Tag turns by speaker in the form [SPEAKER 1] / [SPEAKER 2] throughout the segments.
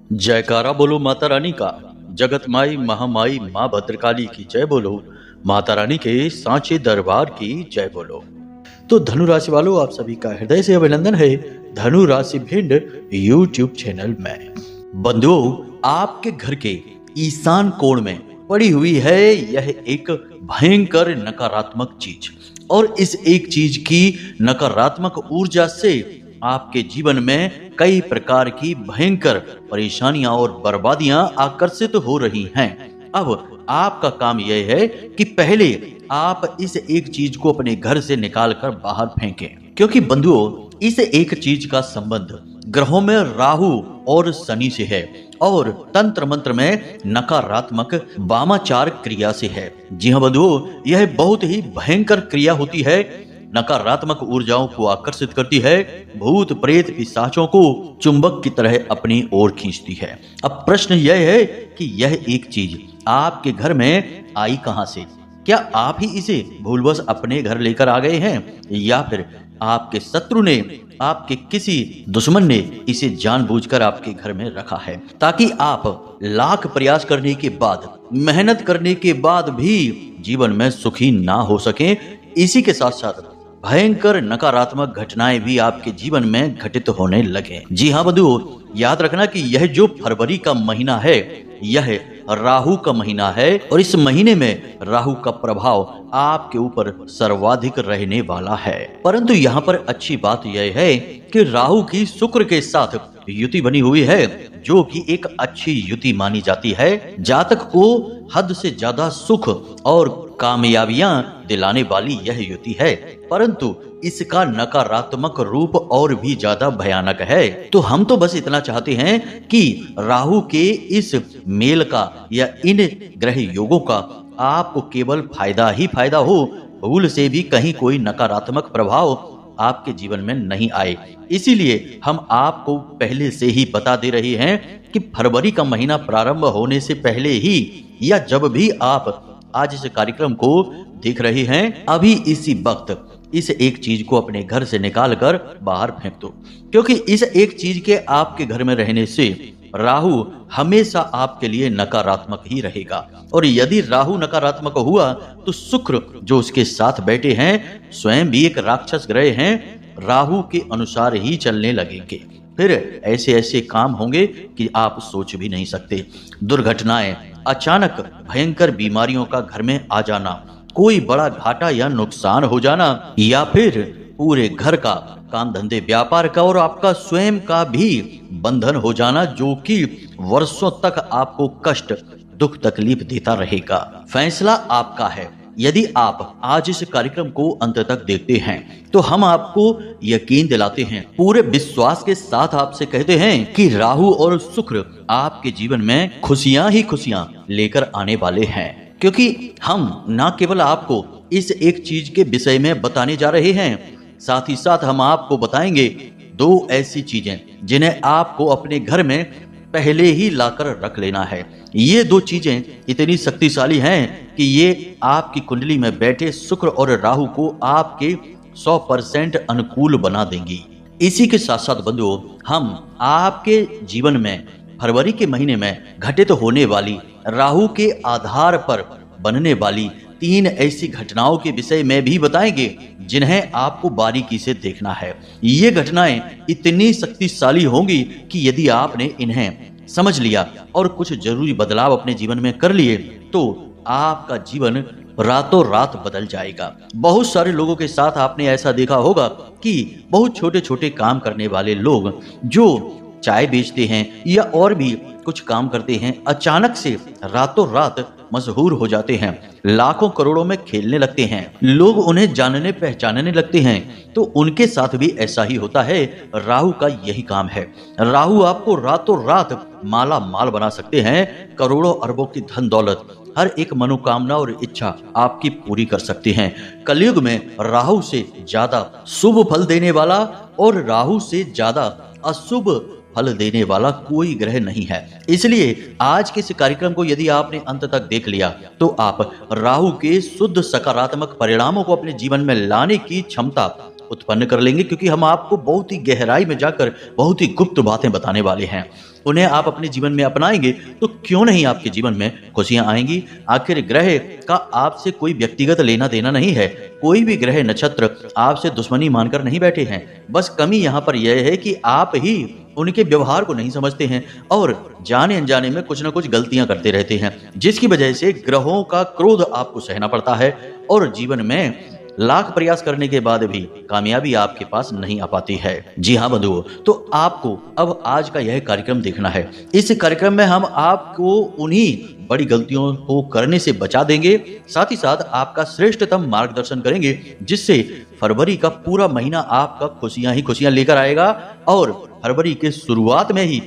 [SPEAKER 1] जयकारा बोलो माता रानी का। जगत माई महामाई माँ भद्रकाली की जय बोलो। माता रानी के सांचे दरबार की जय बोलो। तो धनु राशि वालों, आप सभी का हृदय से अभिनंदन है धनु राशि भिंड यूट्यूब चैनल में। बंधुओं, आपके घर के ईशान कोण में पड़ी हुई है यह एक भयंकर नकारात्मक चीज, और इस एक चीज की नकारात्मक ऊर्जा से आपके जीवन में कई प्रकार की भयंकर परेशानियां और बर्बादियां आकर्षित हो रही हैं। अब आपका काम यह है कि पहले आप इस एक चीज को अपने घर से निकालकर बाहर फेंकें, क्योंकि बंधुओं, इस एक चीज का संबंध ग्रहों में राहु और शनि से है और तंत्र मंत्र में नकारात्मक वामाचार क्रिया से है। जी हाँ बंधुओं, यह बहुत ही भयंकर क्रिया होती है, नकारात्मक ऊर्जाओं को आकर्षित करती है, भूत प्रेत पिशाचों को चुंबक की तरह अपनी ओर खींचती है। अब प्रश्न यह है कि यह एक चीज आपके घर में आई कहां से? क्या आप ही इसे भूलवश अपने घर लेकर आ गए हैं, या फिर आपके शत्रु ने, आपके किसी दुश्मन ने इसे जानबूझकर आपके घर में रखा है, ताकि आप लाख प्रयास करने के बाद, मेहनत करने के बाद भी जीवन में सुखी ना हो सके। इसी के साथ साथ भयंकर नकारात्मक घटनाएं भी आपके जीवन में घटित होने लगे। जी हाँ बंधुओं, याद रखना कि यह जो फरवरी का महीना है, यह राहु का महीना है, और इस महीने में राहु का प्रभाव आपके ऊपर सर्वाधिक रहने वाला है। परंतु यहाँ पर अच्छी बात यह है कि राहु की शुक्र के साथ युति बनी हुई है, जो कि एक अच्छी युति मानी जाती है। जातक को हद से ज्यादा सुख और कामयाबियां दिलाने वाली यह युति है, परंतु इसका नकारात्मक रूप और भी ज्यादा भयानक है। तो हम तो बस इतना चाहते हैं कि राहु के इस मेल का या इन ग्रह योगों का आपको केवल फायदा ही फायदा हो, भूल से भी कहीं कोई नकारात्मक प्रभाव आपके जीवन में नहीं आए। इसीलिए हम आपको पहले से ही बता दे रहे हैं कि फरवरी का महीना प्रारंभ होने से पहले ही, या जब भी आप आज इस कार्यक्रम को देख रहे हैं, अभी इसी वक्त इस एक चीज को अपने घर से निकालकर बाहर फेंक दो, क्योंकि इस एक चीज के आपके घर में रहने से राहु हमेशा आपके लिए नकारात्मक ही रहेगा, और यदि राहु नकारात्मक हुआ तो शुक्र जो उसके साथ बैठे हैं स्वयं भी एक राक्षस ग्रह हैं, राहु के अनुसार ही चलने लगेंगे। फिर ऐसे ऐसे काम होंगे कि आप सोच भी नहीं सकते। दुर्घटनाएं, अचानक भयंकर बीमारियों का घर में आ जाना, कोई बड़ा घाटा या नुकसान हो जाना, या फिर पूरे घर का, काम धंधे व्यापार का और आपका स्वयं का भी बंधन हो जाना, जो कि वर्षों तक आपको कष्ट, दुख, तकलीफ देता रहेगा। फैसला आपका है। यदि आप आज इस कार्यक्रम को अंत तक देखते हैं तो हम आपको यकीन दिलाते हैं, पूरे विश्वास के साथ आपसे कहते हैं कि राहु और शुक्र आपके जीवन में खुशियां ही खुशियां लेकर आने वाले हैं। क्योंकि हम ना केवल आपको इस एक चीज के विषय में बताने जा रहे हैं, साथ ही साथ हम आपको बताएंगे दो ऐसी चीजें जिन्हें आपको अपने घर में पहले ही लाकर रख लेना है। ये दो चीजें इतनी शक्तिशाली हैं कि ये आपकी कुंडली में बैठे शुक्र और राहु को आपके 100% अनुकूल बना देंगी। इसी के साथ साथ बंधुओं, हम आपके जीवन में फरवरी के महीने में घटित होने वाली, राहु के आधार पर बनने वाली 3 ऐसी घटनाओं के विषय में भी बताएंगे जिन्हें आपको बारीकी से देखना है। ये घटनाएं इतनी शक्तिशाली होंगी कि यदि आपने इन्हें समझ लिया और कुछ जरूरी बदलाव अपने जीवन में कर लिए तो आपका जीवन रातों रात बदल जाएगा। बहुत सारे लोगों के साथ आपने ऐसा देखा होगा कि बहुत छोटे छोटे काम करने वाले लोग जो चाय बेचते हैं या और भी कुछ काम करते हैं, अचानक से रातों रात मशहूर हो जाते हैं, लाखों करोड़ों में खेलने लगते हैं, लोग उन्हें जानने पहचानने लगते हैं। तो उनके साथ भी ऐसा ही होता है। राहु का यही काम है। राहु आपको रातों रात माला माल बना सकते हैं, करोड़ों अरबों की धन दौलत, हर एक मनोकामना और इच्छा आपकी पूरी कर सकते हैं। कलयुग में राहु से ज्यादा शुभ फल देने वाला और राहु से ज्यादा अशुभ फल देने वाला कोई ग्रह नहीं है। इसलिए आज के इस कार्यक्रम को यदि आपने अंत तक देख लिया तो आप राहु के शुद्ध सकारात्मक परिणामों को अपने जीवन में लाने की क्षमता उत्पन्न कर लेंगे, क्योंकि हम आपको बहुत ही गहराई में जाकर बहुत ही गुप्त बातें बताने वाले हैं। उन्हें आप अपने जीवन में अपनाएंगे तो क्यों नहीं आपके जीवन में खुशियां आएंगी। आखिर ग्रह का आपसे कोई व्यक्तिगत लेना देना नहीं है। कोई भी ग्रह नक्षत्र आपसे दुश्मनी मानकर नहीं बैठे हैं। बस कमी यहाँ पर यह है कि आप ही उनके व्यवहार को नहीं समझते हैं और जाने अनजाने में कुछ ना कुछ गलतियां करते रहते हैं, जिसकी वजह से ग्रहों का क्रोध आपको सहना पड़ता है और जीवन में लाख प्रयास करने के बाद भी कामयाबी आपके पास नहीं आ पाती है। जी हाँ बंधुओं, तो आपको अब आज का यह कार्यक्रम देखना है। इस कार्यक्रम में हम आपको उन्हीं बड़ी गलतियों को करने से बचा देंगे, साथ ही साथ आपका श्रेष्ठतम मार्गदर्शन करेंगे, जिससे फरवरी का पूरा महीना आपका खुशियां ही खुशियां लेकर आएगा। और फरवरी के शुरुआत में ही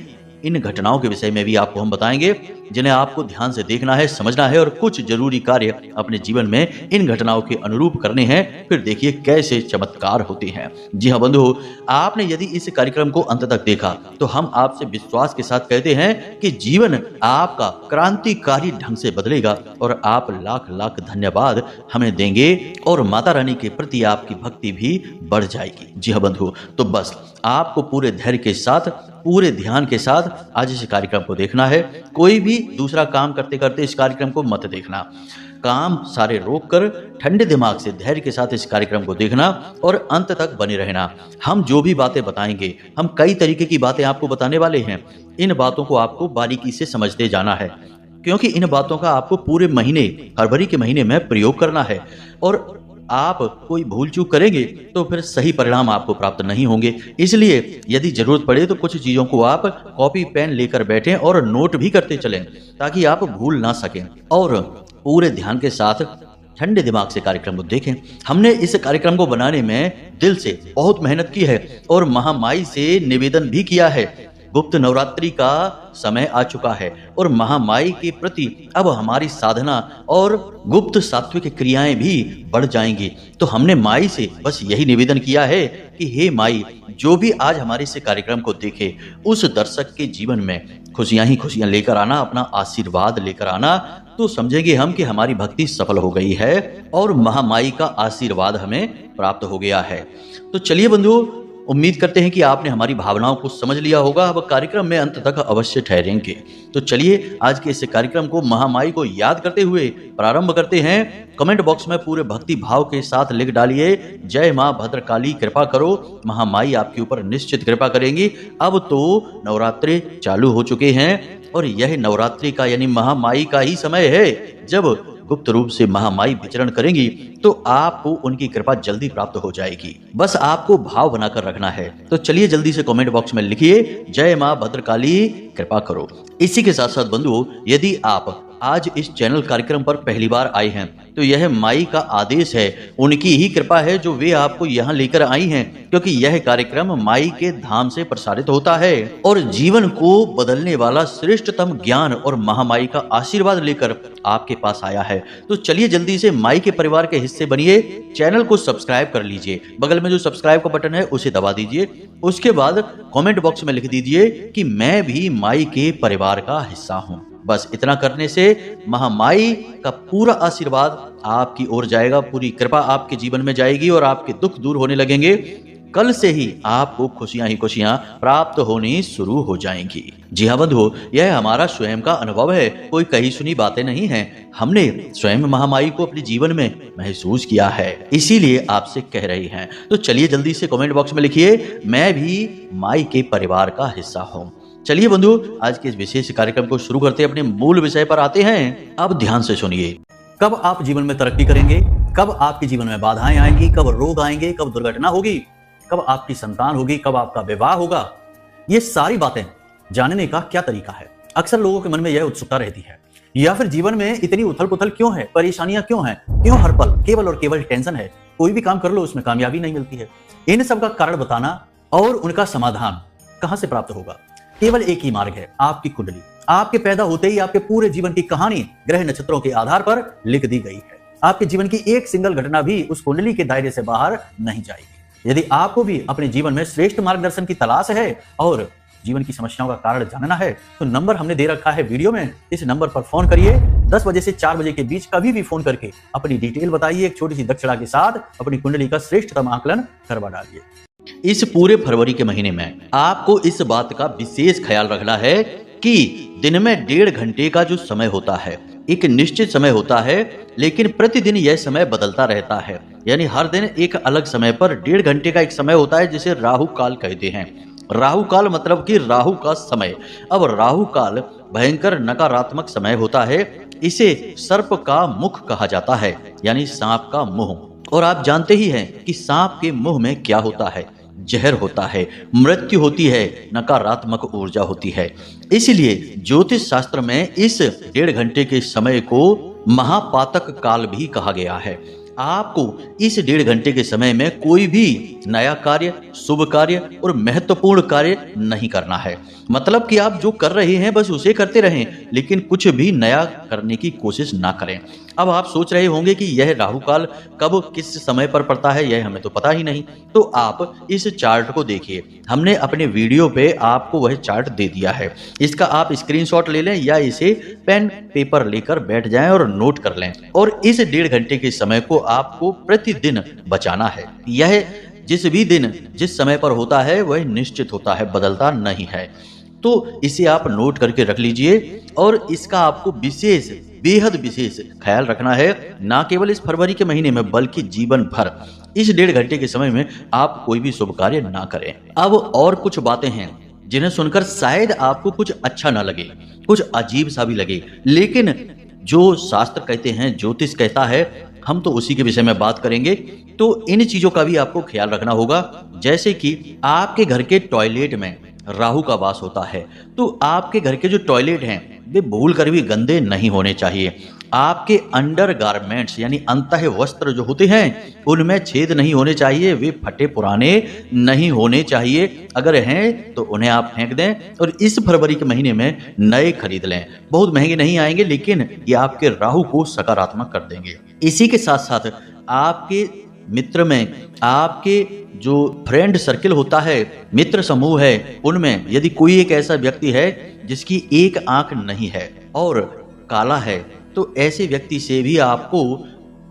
[SPEAKER 1] इन घटनाओं के विषय में भी आपको हम बताएंगे, जिन्हें आपको ध्यान से देखना है, समझना है और कुछ जरूरी कार्य अपने जीवन में इन घटनाओं के अनुरूप करने हैं। फिर देखिए कैसे चमत्कार होते हैं। जी हाँ बंधु, आपने यदि इस कार्यक्रम को अंत तक देखा तो हम आपसे विश्वास के साथ कहते हैं कि जीवन आपका क्रांतिकारी ढंग से बदलेगा और आप लाख लाख धन्यवाद हमें देंगे और माता रानी के प्रति आपकी भक्ति भी बढ़ जाएगी। जी हाँ बंधु, तो बस आपको पूरे धैर्य के साथ, पूरे ध्यान के साथ आज इस कार्यक्रम को देखना है। कोई भी दूसरा काम करते करते इस कार्यक्रम को मत देखना। काम सारे रोककर ठंडे दिमाग से धैर्य के साथ इस कार्यक्रम को देखना और अंत तक बने रहना। हम जो भी बातें बताएंगे, हम कई तरीके की बातें आपको बताने वाले हैं। इन बातों को आपको बारीकी से समझते जाना है, क्योंकि इन बातों का आपको पूरे महीने, फरवरी के महीने में प्रयोग करना है। और आप कोई भूल चूक करेंगे तो फिर सही परिणाम आपको प्राप्त नहीं होंगे। इसलिए यदि जरूरत पड़े तो कुछ चीजों को आप कॉपी पेन लेकर बैठें और नोट भी करते चलें, ताकि आप भूल ना सकें और पूरे ध्यान के साथ ठंडे दिमाग से कार्यक्रम को देखें। हमने इस कार्यक्रम को बनाने में दिल से बहुत मेहनत की है और महामाई से निवेदन भी किया है। गुप्त नवरात्रि का समय आ चुका है और महामाई के प्रति अब हमारी साधना और गुप्त सात्विक क्रियाएं भी बढ़ जाएंगी। तो हमने माई से बस यही निवेदन किया है कि हे माई, जो भी आज हमारे इस कार्यक्रम को देखे उस दर्शक के जीवन में खुशियां ही खुशियां लेकर आना, अपना आशीर्वाद लेकर आना। तो समझेंगे हम कि हमारी भक्ति सफल हो गई है और महामाई का आशीर्वाद हमें प्राप्त हो गया है। तो चलिए बंधुओं, उम्मीद करते हैं कि आपने हमारी भावनाओं को समझ लिया होगा। अब कार्यक्रम में अंत तक अवश्य ठहरेंगे। तो चलिए आज के इस कार्यक्रम को महामाई को याद करते हुए प्रारंभ करते हैं। कमेंट बॉक्स में पूरे भक्ति भाव के साथ लिख डालिए, जय मां भद्रकाली कृपा करो। महामाई आपके ऊपर निश्चित कृपा करेंगी। अब तो नवरात्रि चालू हो चुके हैं और यह नवरात्रि का यानी महामाई का ही समय है, जब गुप्त रूप से महामाई विचरण करेंगी तो आपको उनकी कृपा जल्दी प्राप्त हो जाएगी। बस आपको भाव बनाकर रखना है। तो चलिए जल्दी से कमेंट बॉक्स में लिखिए, जय मां भद्रकाली कृपा करो। इसी के साथ साथ बंधुओं, यदि आप आज इस चैनल कार्यक्रम पर पहली बार आए हैं तो यह माई का आदेश है, उनकी ही कृपा है जो वे आपको यहाँ लेकर आई हैं, क्योंकि यह कार्यक्रम माई के धाम से प्रसारित होता है और जीवन को बदलने वाला श्रेष्ठतम ज्ञान और महामाई का आशीर्वाद लेकर आपके पास आया है। तो चलिए जल्दी से माई के परिवार के हिस्से बनिए। चैनल को सब्सक्राइब कर लीजिए, बगल में जो सब्सक्राइब का बटन है उसे दबा दीजिए। उसके बाद कमेंट बॉक्स में लिख दीजिए कि मैं भी माई के परिवार का हिस्सा हूँ। बस इतना करने से महामाई का पूरा आशीर्वाद आपकी ओर जाएगा, पूरी कृपा आपके जीवन में जाएगी और आपके दुख दूर होने लगेंगे। कल से ही आपको खुशियां ही खुशियां प्राप्त होनी शुरू हो जाएंगी। जी हाँ बंधुओं, यह हमारा स्वयं का अनुभव है, कोई कही सुनी बातें नहीं है। हमने स्वयं महामाई को अपने जीवन में महसूस किया है, इसीलिए आपसे कह रही हैं। तो चलिए जल्दी से कमेंट बॉक्स में लिखिए, मैं भी माई के परिवार का हिस्सा हूँ। चलिए बंधु, आज के इस विशेष कार्यक्रम को शुरू करते अपने मूल विषय पर आते हैं। अब ध्यान से सुनिए। कब आप जीवन में तरक्की करेंगे, कब आपके जीवन में बाधाएं आएंगी, कब रोग आएंगे, कब दुर्घटना होगी, कब आपकी संतान होगी, कब आपका विवाह होगा, ये सारी बातें जानने का क्या तरीका है? अक्सर लोगों के मन में यह उत्सुकता रहती है। या फिर जीवन में इतनी उथल पुथल क्यों है, परेशानियां क्यों हैं, क्यों हर पल केवल और केवल टेंशन है, कोई भी काम कर लो उसमें कामयाबी नहीं मिलती है। इन सब का कारण बताना और उनका समाधान कहां से प्राप्त होगा? केवल एक ही मार्ग है, आपकी कुंडली। आपके पैदा होते ही आपके पूरे जीवन की कहानी ग्रह नक्षत्रों के आधार पर लिख दी गई है। आपके जीवन की एक सिंगल घटना भी उस कुंडली के दायरे से बाहर नहीं जाएगी। यदि आपको भी अपने जीवन में श्रेष्ठ मार्गदर्शन की तलाश है और जीवन की समस्याओं का कारण जानना है तो नंबर हमने दे रखा है वीडियो में, इस नंबर पर फोन करिए। 10 बजे से 4 बजे के बीच कभी भी फोन करके अपनी डिटेल बताइए, एक छोटी सी दक्षिणा के साथ अपनी कुंडली का श्रेष्ठतम आकलन करवा डालिए। इस पूरे फरवरी के महीने में आपको इस बात का विशेष ख्याल रखना है कि दिन में 1.5 घंटे का जो समय होता है एक निश्चित समय होता है, लेकिन प्रतिदिन यह समय बदलता रहता है। यानी हर दिन एक अलग समय पर 1.5 घंटे का एक समय होता है जिसे राहु काल कहते हैं। राहु काल मतलब कि राहु का समय। अब राहु काल भयंकर नकारात्मक समय होता है, इसे सर्प का मुख कहा जाता है, यानी सांप का मुंह। और आप जानते ही हैं कि सांप के मुंह में क्या होता है, जहर होता है, मृत्यु होती है, नकारात्मक ऊर्जा होती है। इसलिए ज्योतिष शास्त्र में इस 1.5 घंटे के समय को महापातक काल भी कहा गया है। आपको इस 1.5 घंटे के समय में कोई भी नया कार्य, शुभ कार्य और महत्वपूर्ण कार्य नहीं करना है। मतलब कि आप जो कर रहे हैं बस उसे करते रहें, लेकिन कुछ भी नया करने की कोशिश ना करें। अब आप सोच रहे होंगे कि यह राहु काल कब किस समय पर पड़ता है, यह हमें तो पता ही नहीं। तो आप इस चार्ट को देखिए, हमने अपने वीडियो पे आपको वह चार्ट दे दिया है। इसका आप स्क्रीनशॉट ले लें या इसे पेन पेपर लेकर बैठ जाएं और नोट कर लें। और इस 1.5 घंटे के समय को आपको प्रतिदिन बचाना है। यह जिस भी दिन जिस समय पर होता है वह निश्चित होता है, बदलता नहीं है। तो इसे आप नोट करके रख लीजिए और इसका आपको विशेष, बेहद विशेष ख्याल रखना है, ना केवल इस फरवरी के महीने में बल्कि जीवन भर। इस 1.5 घंटे के समय में आप कोई भी शुभ कार्य ना करें। अब और कुछ बातें हैं जिन्हें सुनकर शायद आपको कुछ अच्छा ना लगे, कुछ अजीब सा भी लगे, लेकिन जो शास्त्र कहते हैं, ज्योतिष कहता है, हम तो उसी के विषय में बात करेंगे। तो इन चीजों का भी आपको ख्याल रखना होगा। जैसे कि आपके घर के टॉयलेट में राहु का वास होता है, तो आपके घर के जो टॉयलेट हैं वे भूल कर भी गंदे नहीं होने चाहिए। आपके अंडर गारमेंट्स यानी अंतः वस्त्र जो होते हैं उनमें छेद नहीं होने चाहिए, वे फटे पुराने नहीं होने चाहिए। अगर हैं तो उन्हें आप फेंक दें और इस फरवरी के महीने में नए खरीद लें। बहुत महंगे नहीं आएंगे, लेकिन ये आपके राहु को सकारात्मक कर देंगे। इसी के साथ साथ आपके मित्र में, आपके जो फ्रेंड सर्किल होता है, मित्र समूह है, उनमें यदि कोई एक ऐसा व्यक्ति है जिसकी एक आंख नहीं है और काला है, तो ऐसे व्यक्ति से भी आपको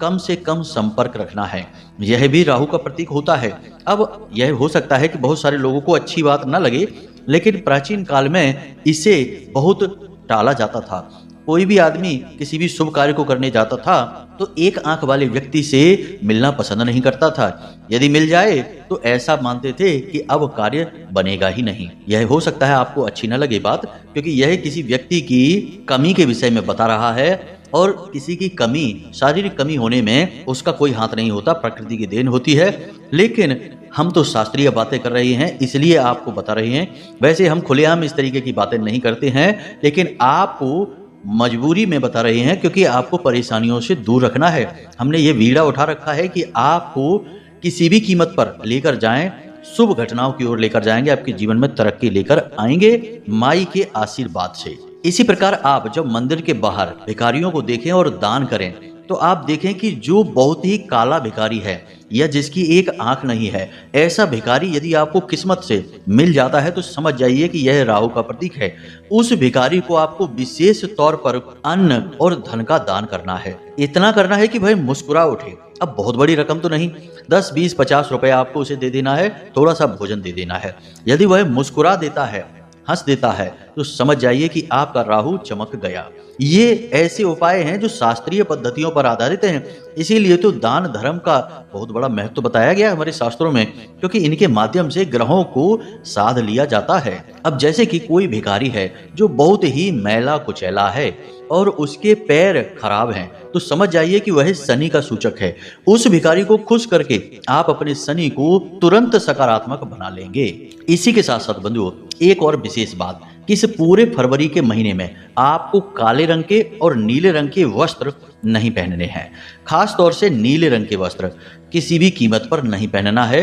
[SPEAKER 1] कम से कम संपर्क रखना है। यह भी राहु का प्रतीक होता है। अब यह हो सकता है कि बहुत सारे लोगों को अच्छी बात न लगे, लेकिन प्राचीन काल में इसे बहुत टाला जाता था। कोई भी आदमी किसी भी शुभ कार्य को करने जाता था तो एक आंख वाले व्यक्ति से मिलना पसंद नहीं करता था। यदि मिल जाए तो ऐसा मानते थे कि अब कार्य बनेगा ही नहीं। यह हो सकता है आपको अच्छी न लगे बात, क्योंकि यह किसी व्यक्ति की कमी के विषय में बता रहा है, और किसी की कमी, शारीरिक कमी होने में उसका कोई हाथ नहीं होता, प्रकृति की देन होती है। लेकिन हम तो शास्त्रीय बातें कर रहे हैं, इसलिए आपको बता रहे हैं। वैसे हम खुलेआम इस तरीके की बातें नहीं करते हैं, लेकिन आपको मजबूरी में बता रहे हैं क्योंकि आपको परेशानियों से दूर रखना है। हमने ये वीड़ा उठा रखा है कि आपको किसी भी कीमत पर लेकर जाएं, शुभ घटनाओं की ओर लेकर जाएंगे, आपके जीवन में तरक्की लेकर आएंगे माई के आशीर्वाद से। इसी प्रकार आप जब मंदिर के बाहर भिखारियों को देखें और दान करें तो आप देखें कि जो बहुत ही काला भिखारी है या जिसकी एक आंख नहीं है, ऐसा भिखारी यदि आपको किस्मत से मिल जाता है तो समझ जाइए कि यह राहु का प्रतीक है। उस भिखारी को आपको विशेष तौर पर अन्न और धन का दान करना है। इतना करना है कि भाई मुस्कुरा उठे। अब बहुत बड़ी रकम तो नहीं, 10, 20, 50 रुपए आपको उसे दे देना है, थोड़ा सा भोजन दे देना है। यदि वह मुस्कुरा देता है, हंस देता है, तो समझ जाइए कि आपका राहु चमक गया। ये ऐसे उपाय हैं जो शास्त्रीय पद्धतियों पर आधारित हैं। इसीलिए तो दान धर्म का बहुत बड़ा महत्व बताया गया है हमारे शास्त्रों में, क्योंकि इनके माध्यम से ग्रहों को साध लिया जाता है। अब जैसे कि कोई भिखारी है जो बहुत ही मैला कुचैला है और उसके पैर खराब हैं, तो समझ जाइए कि वह शनि का सूचक है। उस भिखारी को खुश करके आप अपने शनि को तुरंत सकारात्मक बना लेंगे। इसी के साथ साथ बंधुओं, एक और विशेष बात कि इस पूरे फरवरी के महीने में आपको काले रंग के और नीले रंग के वस्त्र नहीं पहनने हैं। खास तौर से नीले रंग के वस्त्र किसी भी कीमत पर नहीं पहनना है।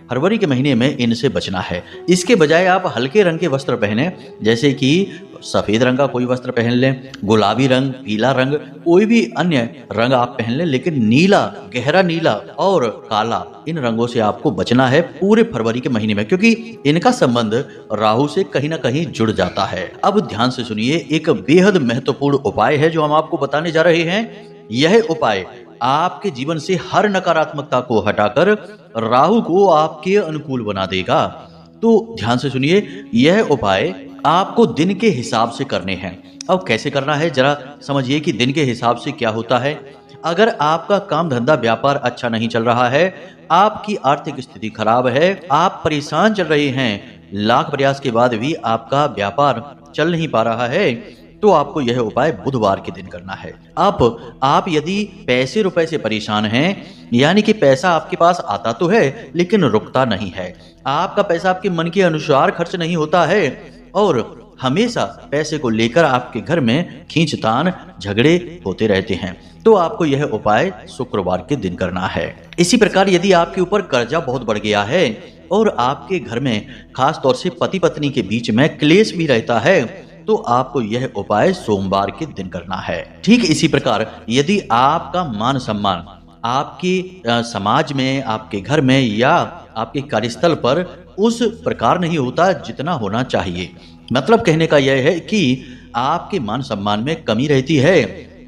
[SPEAKER 1] फरवरी के महीने में इनसे बचना है। इसके बजाय आप हल्के रंग के वस्त्र पहने, जैसे कि सफेद रंग का कोई वस्त्र पहन लें, गुलाबी रंग, पीला रंग, कोई भी अन्य रंग आप पहन लें, लेकिन नीला, गहरा नीला और काला, इन रंगों से आपको बचना है पूरे फरवरी के महीने में, क्योंकि इनका संबंध राहु से कहीं ना कहीं जुड़ जाता है। अब ध्यान से सुनिए, एक बेहद महत्वपूर्ण उपाय है जो हम आपको बताने जा रहे हैं। यह उपाय आपके जीवन से हर नकारात्मकता को हटाकर राहु को आपके अनुकूल बना देगा। तो ध्यान से सुनिए, यह उपाय आपको दिन के हिसाब से करने हैं। अब कैसे करना है जरा समझिए कि दिन के हिसाब से क्या होता है। अगर आपका काम धंधा व्यापार अच्छा नहीं चल रहा है, आपकी आर्थिक स्थिति खराब है, आप परेशान चल रहे हैं, लाख प्रयास के बाद भी आपका व्यापार चल नहीं पा रहा है, तो आपको यह उपाय बुधवार के दिन करना है। आप यदि पैसे रुपए से परेशान हैं, यानी कि पैसा आपके पास आता तो है लेकिन रुकता नहीं है, आपका पैसा आपके मन के अनुसार खर्च नहीं होता है और हमेशा पैसे को लेकर आपके घर में खींचतान, झगड़े होते रहते हैं, तो आपको यह उपाय शुक्रवार के दिन करना है। इसी प्रकार यदि आपके ऊपर कर्जा बहुत बढ़ गया है और आपके घर में खास तौर से पति पत्नी के बीच में क्लेश भी रहता है, तो आपको यह उपाय सोमवार के दिन करना है। ठीक इसी प्रकार यदि आपका मान सम्मान आपके समाज में, आपके घर में या आपके कार्यस्थल पर उस प्रकार नहीं होता जितना होना चाहिए, मतलब कहने का यह है कि आपके मान सम्मान में कमी रहती है,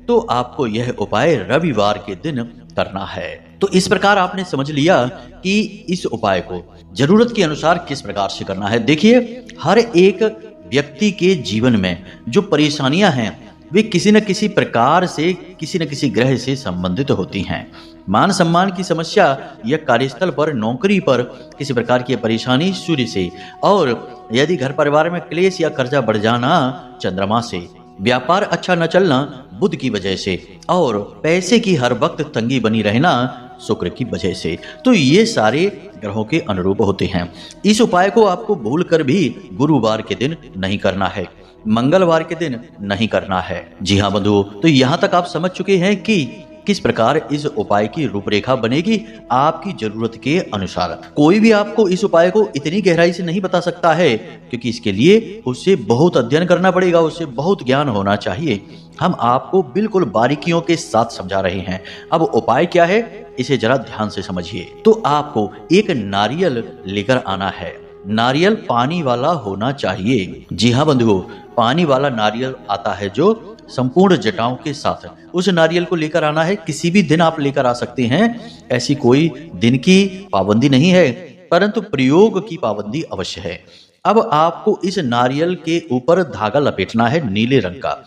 [SPEAKER 1] तो आपको यह उपाय रविवार के दिन करना है। तो इस प्रकार आपने समझ लिया कि इस उपाय को जरूरत के अनुसार किस प्रकार से करना है। देखिए, हर एक व्यक्ति के जीवन में जो परेशानियां हैं वे किसी न किसी प्रकार से, किसी न किसी ग्रह से संबंधित होती हैं। मान सम्मान की समस्या या कार्यस्थल पर, नौकरी पर किसी प्रकार की परेशानी सूर्य से, और यदि घर परिवार में क्लेश या कर्जा बढ़ जाना चंद्रमा से, व्यापार अच्छा न चलना बुध की वजह से, और पैसे की हर वक्त तंगी बनी रहना शुक्र की वजह से, तो ये सारे ग्रहों के अनुरूप होते हैं। इस उपाय को आपको भूलकर भी गुरुवार के दिन नहीं करना है, मंगलवार के दिन नहीं करना है। जी हाँ बंधुओं, तो यहाँ तक आप समझ चुके हैं कि किस प्रकार इस उपाय की रूपरेखा बनेगी आपकी जरूरत के अनुसार। कोई भी आपको इस उपाय को इतनी गहराई से नहीं बता सकता है, क्योंकि इसके लिए उससे बहुत अध्ययन करना पड़ेगा, उससे बहुत ज्ञान होना चाहिए। हम आपको बिल्कुल बारीकियों के साथ समझा रहे हैं। अब उपाय क्या है, इसे जरा ध्यान से समझिए। तो आपको एक नारियल लेकर आना है। नारियल पानी वाला होना चाहिए। जी हाँ बंधुओं, पानी वाला नारियल आता है जो संपूर्ण जटाओं के साथ, उस नारियल को लेकर आना है। किसी भी दिन आप लेकर आ सकते हैं, ऐसी कोई दिन की पाबंदी नहीं है, परंतु प्रयोग की पाबंदी अवश्य है। अब आपको इस नारियल के ऊपर धागा लपेटना है नीले रंग का।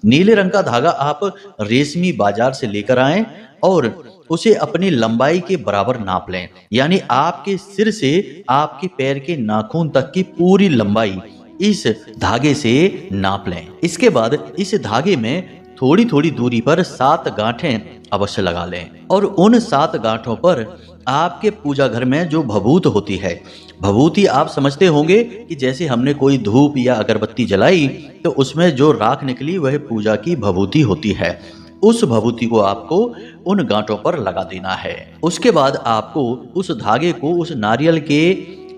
[SPEAKER 1] नीले रंग का धागा आप रेशमी बाजार से लेकर आएं और उसे अपनी लंबाई के बराबर नाप लें, यानी आपके सिर से आपके पैर के नाखून तक की पूरी लंबाई इस धागे से नाप लें। इसके बाद इस धागे में थोड़ी थोड़ी दूरी पर 7 गांठें अवश्य लगा लें, और उन 7 गांठों पर आपके पूजा घर में जो भभूत होती है, भभूति आप समझते होंगे कि जैसे हमने कोई धूप या अगरबत्ती जलाई तो उसमें जो राख निकली वह पूजा की भभूति होती है, उस भभूति को आपको उन गांठों पर लगा देना है। उसके बाद आपको उस धागे को उस नारियल के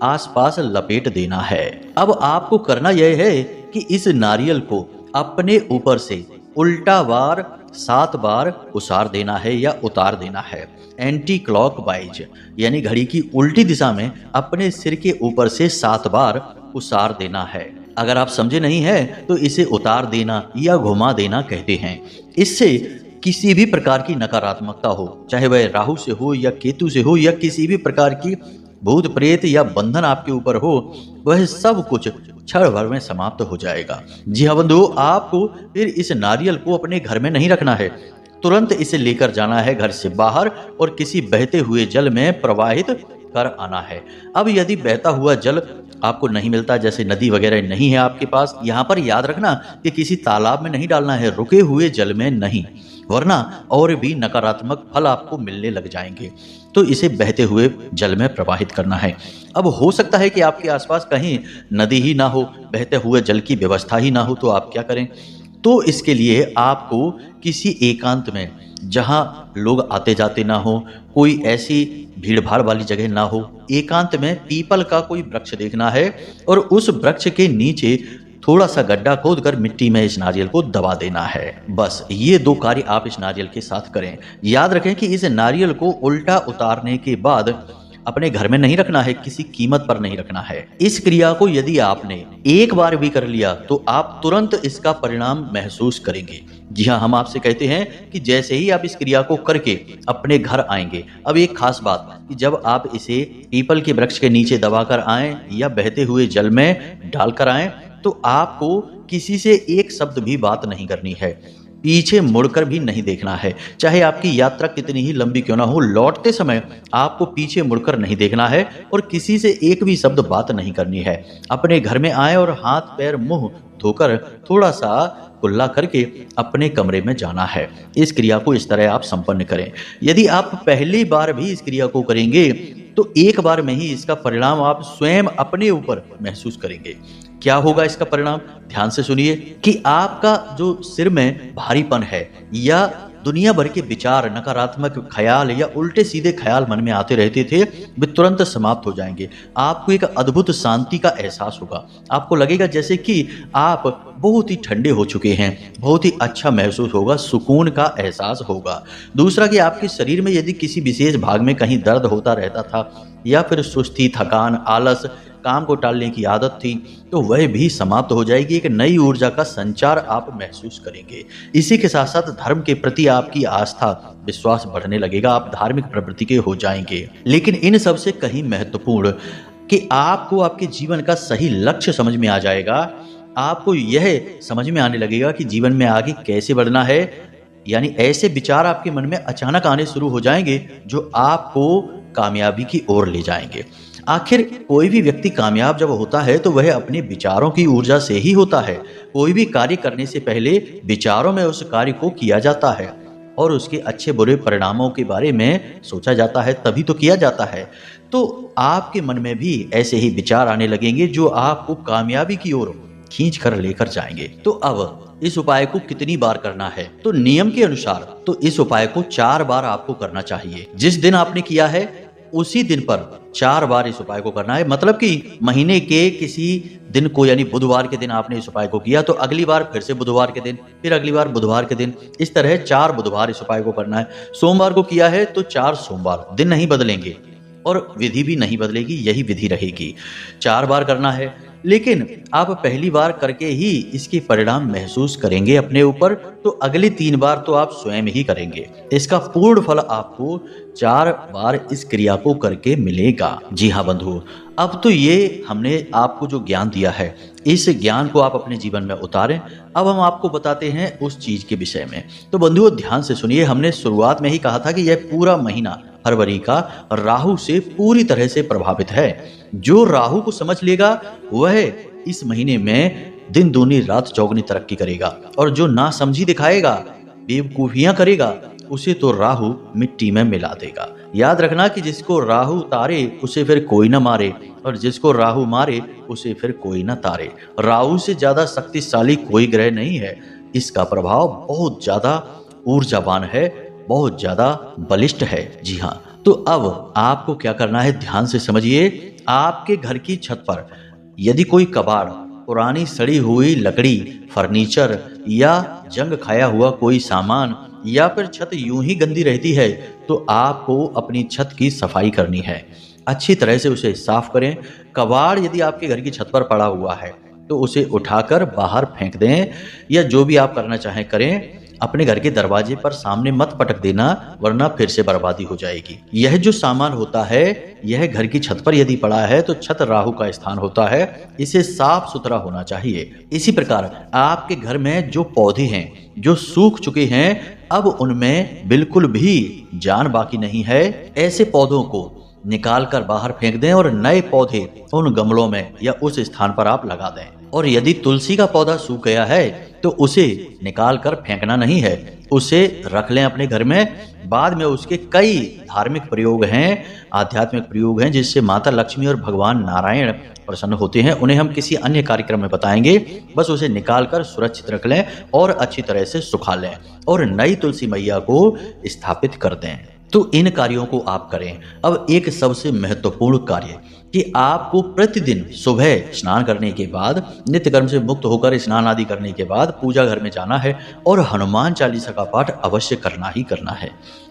[SPEAKER 1] आसपास लपेट देना है। अब आपको करना यह है कि इस नारियल को अपने ऊपर से उल्टा बार 7 बार उसार देना है या उतार देना है, एंटी क्लॉकवाइज, यानी घड़ी की उल्टी दिशा में अपने सिर के ऊपर से 7 बार उसार देना है। अगर आप समझे नहीं है तो इसे उतार देना या घुमा देना कहते हैं। इससे किसी भी प्रकार की नकारात्मकता हो, चाहे वह राहु से हो या केतु से हो या किसी भी प्रकार की भूत प्रेत या बंधन आपके ऊपर हो, वह सब कुछ क्षण भर में समाप्त हो जाएगा। जी हाँ बंधु, आपको फिर इस नारियल को अपने घर में नहीं रखना है, तुरंत इसे लेकर जाना है घर से बाहर और किसी बहते हुए जल में प्रवाहित कर आना है। अब यदि बहता हुआ जल आपको नहीं मिलता, जैसे नदी वगैरह नहीं है आपके पास, यहाँ पर याद रखना कि किसी तालाब में नहीं डालना है, रुके हुए जल में नहीं, वरना और भी नकारात्मक फल आपको मिलने लग जाएंगे। तो इसे बहते हुए जल में प्रवाहित करना है। अब हो सकता है कि आपके आसपास कहीं नदी ही ना हो, बहते हुए जल की व्यवस्था ही ना हो, तो आप क्या करें? तो इसके लिए आपको किसी एकांत में जहां लोग आते जाते ना हो, कोई ऐसी भीड़ भाड़ वाली जगह ना हो। एकांत में पीपल का कोई वृक्ष देखना है और उस वृक्ष के नीचे थोड़ा सा गड्ढा खोदकर मिट्टी में इस नारियल को दबा देना है। बस ये 2 कार्य आप इस नारियल के साथ करें। याद रखें कि इस नारियल को उल्टा उतारने के बाद अपने घर में नहीं रखना है, किसी कीमत पर नहीं रखना है। इस क्रिया को यदि आपने एक बार भी कर लिया तो आप तुरंत इसका परिणाम महसूस करेंगे। जी हाँ, हम आपसे कहते हैं कि जैसे ही आप इस क्रिया को करके अपने घर आएंगे। अब एक खास बात कि जब आप इसे पीपल के वृक्ष के नीचे दबाकर आएं या बहते हुए जल में डालकर आएं तो आपको किसी से एक शब्द भी बात नहीं करनी है, पीछे मुड़कर भी नहीं देखना है। चाहे आपकी यात्रा कितनी ही लंबी क्यों ना हो, लौटते समय आपको पीछे मुड़कर नहीं देखना है और किसी से एक भी शब्द बात नहीं करनी है। अपने घर में आए और हाथ पैर मुंह धोकर थोड़ा सा कुल्ला करके अपने कमरे में जाना है। इस क्रिया को इस तरह आप संपन्न करें। यदि आप पहली बार भी इस क्रिया को करेंगे तो एक बार में ही इसका परिणाम आप स्वयं अपने ऊपर महसूस करेंगे। क्या होगा इसका परिणाम? ध्यान से सुनिए कि आपका जो सिर में भारीपन है या दुनिया भर के विचार, नकारात्मक ख्याल या उल्टे सीधे ख्याल मन में आते रहते थे, वे तुरंत समाप्त हो जाएंगे। आपको एक अद्भुत शांति का एहसास होगा। आपको लगेगा जैसे कि आप बहुत ही ठंडे हो चुके हैं, बहुत ही अच्छा महसूस होगा, सुकून का एहसास होगा। दूसरा कि आपके शरीर में यदि किसी विशेष भाग में कहीं दर्द होता रहता था या फिर सुस्ती, थकान, आलस, काम को टालने की आदत थी, तो वह भी समाप्त हो जाएगी। एक नई ऊर्जा का संचार आप महसूस करेंगे। इसी के साथ साथ धर्म के प्रति आपकी आस्था, विश्वास बढ़ने लगेगा। आप धार्मिक प्रवृत्ति के हो जाएंगे। लेकिन इन सबसे कहीं महत्वपूर्ण कि आपको आपके जीवन का सही लक्ष्य समझ में आ जाएगा। आपको यह समझ में आने लगेगा कि जीवन में आगे कैसे बढ़ना है। यानी ऐसे विचार आपके मन में अचानक आने शुरू हो जाएंगे जो आपको कामयाबी की ओर ले जाएंगे। आखिर कोई भी व्यक्ति कामयाब जब होता है तो वह अपने विचारों की ऊर्जा से ही होता है। कोई भी कार्य करने से पहले विचारों में उस कार्य को किया जाता है और उसके अच्छे बुरे परिणामों के बारे में सोचा जाता है, तभी तो किया जाता है। तो आपके मन में भी ऐसे ही विचार आने लगेंगे जो आपको कामयाबी की ओर खींच कर लेकर जाएंगे। तो अब इस उपाय को कितनी बार करना है? तो नियम के अनुसार तो इस उपाय को 4 बार आपको करना चाहिए। जिस दिन आपने किया है उसी दिन पर 4 बार इस उपाय को करना है। मतलब कि महीने के किसी दिन को, यानी बुधवार के दिन आपने इस उपाय को किया तो अगली बार फिर से बुधवार के दिन, फिर अगली बार बुधवार के दिन, इस तरह 4 बुधवार इस उपाय को करना है। सोमवार को किया है तो 4 सोमवार, दिन नहीं बदलेंगे और विधि भी नहीं बदलेगी, यही विधि रहेगी। 4 बार करना है। लेकिन आप पहली बार करके ही इसके परिणाम महसूस करेंगे अपने ऊपर, तो अगली 3 बार तो आप स्वयं ही करेंगे। इसका पूर्ण फल आपको 4 बार इस क्रिया को करके मिलेगा। जी हाँ बंधु, अब तो ये हमने आपको जो ज्ञान दिया है, इस ज्ञान को आप अपने जीवन में उतारें। अब हम आपको बताते हैं उस चीज के विषय में। तो बंधुओं ध्यान से सुनिए, हमने शुरुआत में ही कहा था कि यह पूरा महीना फरवरी का राहु से पूरी तरह से प्रभावित है। जो राहु को समझ लेगा वह इस महीने में दिन दूनी रात चौगुनी तरक्की करेगा, और जो ना समझी दिखाएगा, बेवकूफियां करेगा, उसे तो राहु मिट्टी में मिला देगा। याद रखना कि जिसको राहु तारे उसे फिर कोई ना मारे, और जिसको राहु मारे उसे फिर कोई ना तारे। राहु से ज्यादा शक्तिशाली कोई ग्रह नहीं है। इसका प्रभाव बहुत ज्यादा ऊर्जावान है, बहुत ज्यादा बलिष्ठ है। जी हाँ, तो अब आपको क्या करना है ध्यान से समझिए। आपके घर की छत पर यदि कोई कबाड़, पुरानी सड़ी हुई लकड़ी, फर्नीचर या जंग खाया हुआ कोई सामान, या फिर छत यूं ही गंदी रहती है, तो आपको अपनी छत की सफाई करनी है। अच्छी तरह से उसे साफ करें। कबाड़ यदि आपके घर की छत पर पड़ा हुआ है तो उसे उठाकर बाहर फेंक दें, या जो भी आप करना चाहें करें। अपने घर के दरवाजे पर सामने मत पटक देना, वरना फिर से बर्बादी हो जाएगी। यह जो सामान होता है, यह घर की छत पर यदि पड़ा है तो छत राहु का स्थान होता है, इसे साफ सुथरा होना चाहिए। इसी प्रकार आपके घर में जो पौधे हैं जो सूख चुके हैं, अब उनमें बिल्कुल भी जान बाकी नहीं है। ऐसे पौधों को निकाल कर बाहर फेंक दें और नए पौधे उन गमलों में या उस स्थान पर आप लगा दें। और यदि तुलसी का पौधा सूख गया है तो उसे निकाल कर फेंकना नहीं है, उसे रख लें अपने घर में। बाद में उसके कई धार्मिक प्रयोग हैं, आध्यात्मिक प्रयोग हैं, जिससे माता लक्ष्मी और भगवान नारायण प्रसन्न होते हैं। उन्हें हम किसी अन्य कार्यक्रम में बताएंगे। बस उसे निकाल कर सुरक्षित रख लें और अच्छी तरह से सुखा लें और नई तुलसी मैया को स्थापित कर दें। तो इन कार्यों को आप करें। अब एक सबसे महत्वपूर्ण कार्य कि आपको प्रतिदिन सुबह स्नान करने के बाद, नित्य कर्म से मुक्त होकर स्नान आदि करने के बाद पूजा घर में जाना है और हनुमान चालीसा का पाठ अवश्य करना ही करना है।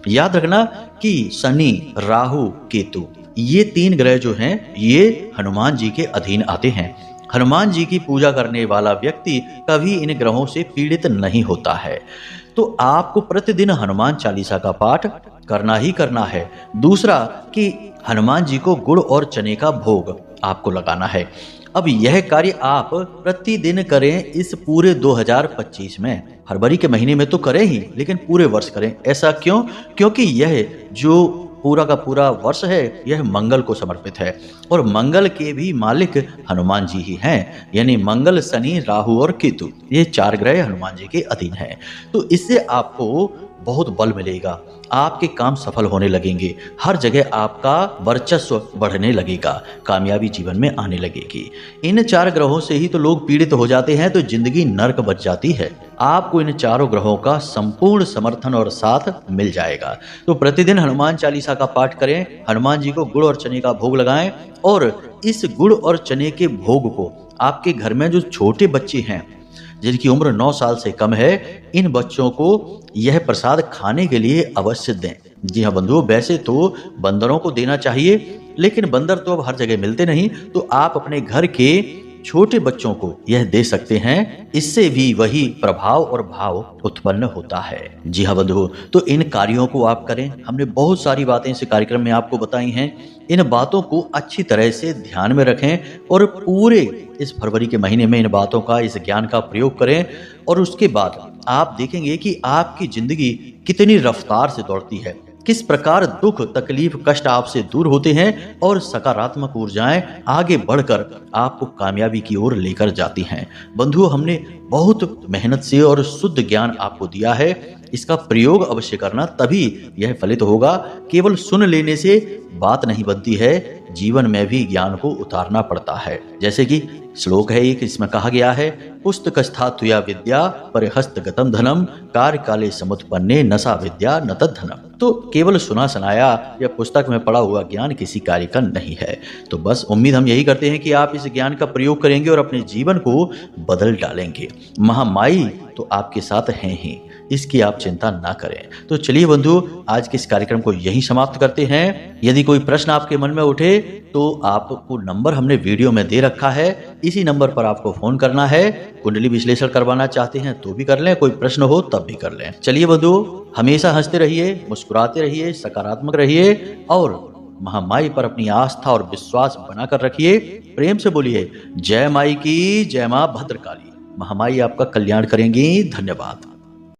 [SPEAKER 1] याद रखना कि शनि, राहु, केतु ये 3 ग्रह जो हैं ये हनुमान जी के अधीन आते हैं। हनुमान जी की पूजा करने वाला व्यक्ति कभी इन ग्रहों से पीड़ित नहीं होता है। तो आपको प्रतिदिन हनुमान चालीसा का पाठ करना ही करना है। दूसरा कि हनुमान जी को गुड़ और चने का भोग आपको लगाना है। अब यह कार्य आप प्रतिदिन करें इस पूरे 2025 में। फरवरी के महीने में तो करें ही, लेकिन पूरे वर्ष करें। ऐसा क्यों? क्योंकि यह जो पूरा का पूरा वर्ष है यह मंगल को समर्पित है और मंगल के भी मालिक हनुमान जी ही हैं। यानी मंगल, शनि, राहु और केतु ये 4 ग्रह हनुमान जी के अधीन हैं। तो इससे आपको बहुत बल मिलेगा, आपके काम सफल होने लगेंगे, हर जगह आपका वर्चस्व बढ़ने लगेगा, कामयाबी जीवन में आने लगेगी। इन 4 ग्रहों से ही तो लोग पीड़ित हो जाते हैं तो जिंदगी नर्क बच जाती है। आपको इन 4 ग्रहों का संपूर्ण समर्थन और साथ मिल जाएगा। तो प्रतिदिन हनुमान चालीसा का पाठ करें, हनुमान जी को गुड़ और चने का भोग लगाएं और इस गुड़ और चने के भोग को आपके घर में जो छोटे बच्चे हैं जिनकी उम्र 9 साल से कम है, इन बच्चों को यह प्रसाद खाने के लिए अवश्य दें। जी हाँ बंधुओं, वैसे तो बंदरों को देना चाहिए, लेकिन बंदर तो अब हर जगह मिलते नहीं, तो आप अपने घर के छोटे बच्चों को यह दे सकते हैं। इससे भी वही प्रभाव और भाव उत्पन्न होता है। जी हाँ बंधुओं, तो इन कार्यों को आप करें। हमने बहुत सारी बातें इस कार्यक्रम में आपको बताई हैं। इन बातों को अच्छी तरह से ध्यान में रखें और पूरे इस फरवरी के महीने में इन बातों का, इस ज्ञान का प्रयोग करें और उसके बाद आप देखेंगे कि आपकी जिंदगी कितनी रफ्तार से दौड़ती है, किस प्रकार दुख, तकलीफ, कष्ट आपसे दूर होते हैं और सकारात्मक ऊर्जाएं आगे बढ़कर आपको कामयाबी की ओर लेकर जाती हैं। बंधुओं, हमने बहुत मेहनत से और शुद्ध ज्ञान आपको दिया है। इसका प्रयोग अवश्य करना, तभी यह फलित होगा। केवल सुन लेने से बात नहीं बनती है, जीवन में भी ज्ञान को उतारना पड़ता है। जैसे कि श्लोक है एक, इसमें कहा गया है, पुस्तकस्थात्वया विद्या परिहस्तगतम धनम कार्य काले समुत्पन्ने नसा विद्या न तद्धनम। तो केवल सुना सुनाया या पुस्तक में पढ़ा हुआ ज्ञान किसी कार्य का नहीं है। तो बस उम्मीद हम यही करते हैं कि आप इस ज्ञान का प्रयोग करेंगे और अपने जीवन को बदल डालेंगे। महामाई तो आपके साथ हैं ही, इसकी आप चिंता ना करें। तो चलिए बंधु, आज के इस कार्यक्रम को यहीं समाप्त करते हैं। यदि कोई प्रश्न आपके मन में उठे तो आपको नंबर हमने वीडियो में दे रखा है, इसी नंबर पर आपको फोन करना है। कुंडली विश्लेषण करवाना चाहते हैं तो भी कर लें, कोई प्रश्न हो तब भी कर लें। चलिए बंधु, हमेशा हंसते रहिए, मुस्कुराते रहिए, सकारात्मक रहिए और महामाई पर अपनी आस्था और विश्वास बनाकर रखिए। प्रेम से बोलिए जय माई की, जय मां भद्रकाली। महामाई आपका कल्याण करेंगी। धन्यवाद।